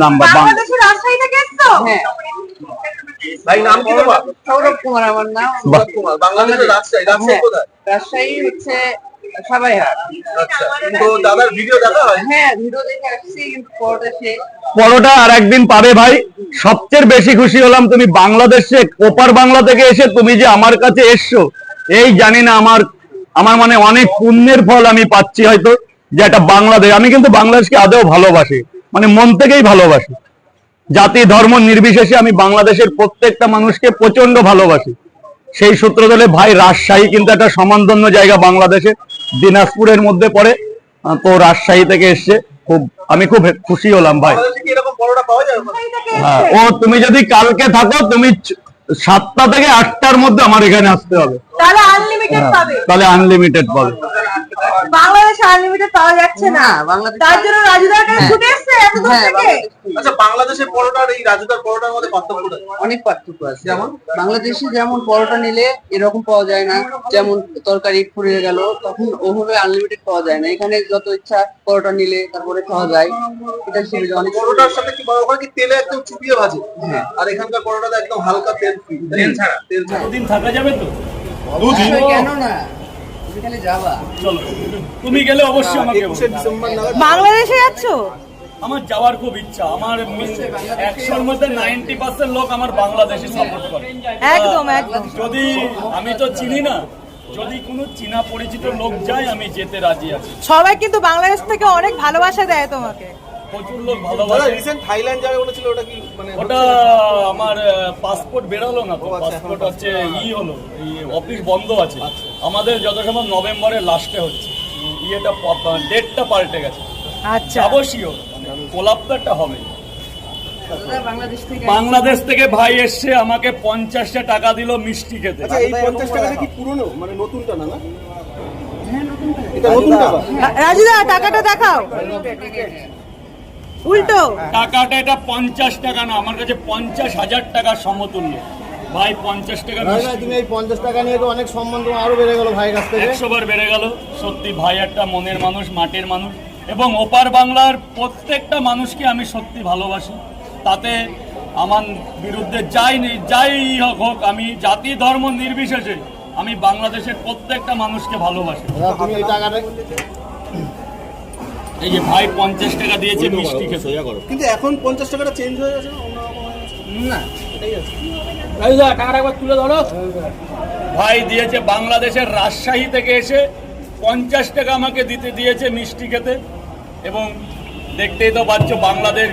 Number বাংলাদেশের রাজশাহী থেকে এসছো? হ্যাঁ। ভাই নাম কি তোমার? সৌরভ কুমার আমার নাম। সৌরভ কুমার। বাংলাদেশের রাজশাহী। রাজশাহী কোথায়? রাজশাহী হচ্ছে সাবাইহাট। আচ্ছা, তো দাদার ভিডিও দেখা হয়? হ্যাঁ, ভিডিও দেখে আসছি, কিন্তু পরোটা শেষ। পরোটা আর একদিন পাবে ভাই। সবচেয়ে বেশি খুশি হলাম তুমি বাংলাদেশে ওপার বাংলা থেকে এসে তুমি যে আমার কাছে এসছো, এই জানি না আমার আমার মানে অনেক পুণ্যের ফল আমি পাচ্ছি হয়তো, যে একটা বাংলাদেশ। আমি কিন্তু বাংলাদেশকে আদৌ ভালোবাসি, মানে মন থেকেই ভালোবাসি। জাতি ধর্ম নির্বিশেষে আমি বাংলাদেশের প্রত্যেকটা মানুষকে প্রচন্ড ভালোবাসি। সেই সূত্র ধরে ভাই রাজশাহী কিন্তু একটা সমানধন্য জায়গা বাংলাদেশে, দিনাজপুরের মধ্যে পড়ে। তো রাজশাহী থেকে এসছে, আমি খুব খুশি হলাম ভাই। বাংলাদেশে কি এরকম পরোটা পাওয়া যায়? হ্যাঁ, ও তুমি যদি কালকে থাকো, তুমি 7টা থেকে 8টার মধ্যে আমার এখানে আসতে হবে, তাহলে আনলিমিটেড পাবে। তাহলে আনলিমিটেড পাবে। বাংলাদেশে আনলিমিটেড পাওয়া যাচ্ছে না, তার জন্য রাজুদার কাছে ছুটে এসছে এত দূর থেকে। আচ্ছা, বাংলাদেশের পরোটা আর এই রাজুদার পরোটার মধ্যে পার্থক্য আছে? অনেক পার্থক্য আছে। যেমন বাংলাদেশে যেমন পরোটা নিলে এরকম পাওয়া যায় না, যেমন তরকারি ফুরিয়ে গেল তখন ওভাবে আনলিমিটেড পাওয়া যায় না। এখানে যত ইচ্ছা পরোটা নিলে তারপরে খাওয়া যায়, এটা সুবিধা অনেক। পরোটার সাথে কি ওখানে কি তেলে একদম চুপিয়ে ভাজে? হ্যাঁ। আর এখানকার পরোটাতে একদম হালকা তেল ফ্রি, তেল ছাড়া। দুদিন থাকা যাবে তো? অবশ্যই, কেন না, তুমি খালি যাবা। চলো, তুমি গেলে অবশ্যই আমাকে বলো। 21শে ডিসেম্বর নাগাদ বাংলাদেশে যাচ্ছো? আমার যাওয়ার খুব ইচ্ছা। আমার 100-র মধ্যে 90% লোক আমার বাংলাদেশে সাপোর্ট করে। একদম একদম। যদি আমি তো চিনি না, যদি কোনো চীনা পরিচিত লোক যায় আমি যেতে রাজি আছি। সবাই কিন্তু বাংলাদেশ থেকে অনেক ভালোবাসা দেয় তোমাকে। প্রচুর লোক ভালোবাসে। রিসেন্ট থাইল্যান্ড যাবে বলেছিল, ওটা কি মানে? ওটা আমার পাসপোর্ট বেরোলো না তো। পাসপোর্ট হচ্ছে হলো, এই অফিস বন্ধ আছে। আমাদের যত সময় নভেম্বরের লাস্টে হচ্ছে, ইয়েটা ডেটটা পাল্টে গেছে। আচ্ছা, অবশ্যই কোলাপটা হবে। বাংলাদেশ বাংলাদেশ থেকে ভাই এসছে, আমাকে 50টা টাকা দিল মিষ্টি খেতে। আচ্ছা, এই 50 টাকাটা কি পুরনো, মানে নতুনটা না? না, এটা নতুন টাকা। রাজুদা টাকাটা দেখাও। উল্টো টাকাটা এটা 50 টাকা না, আমার কাছে 50,000 টাকার সমতুল্য। ভাই 50 টাকা মিষ্টি। তুমি এই 50 টাকা নিয়ে তো অনেক সম্বন্ধ আরো বেড়ে গেল ভাইয়ের কাছ থেকে। 100 বার বেড়ে গেল। সত্যি ভাই একটা মনের মানুষ, মাটির মানুষ, এবং ওপার বাংলার প্রত্যেকটা মানুষকে আমি সত্যি ভালোবাসি। তাতে আমার বিরুদ্ধে যাই হোক, আমি জাতি ধর্ম নির্বিশেষে আমি বাংলাদেশের প্রত্যেকটা মানুষকে ভালোবাসি। তুমি এই টাকাটা, এই যে ভাই 50 টাকা দিয়েছে মিষ্টি খেতে। কিন্তু এখন 50 টাকাটা চেঞ্জ হয়ে গেছে না? এটাই আছে। টাকাটা একবার তুলে ধরো। ভাই দিয়েছে বাংলাদেশের রাজশাহী থেকে এসে 50 টাকা আমাকে দিয়েছে মিষ্টি খেতে। এবং দেখতেই তো পাচ্ছ বাংলাদেশ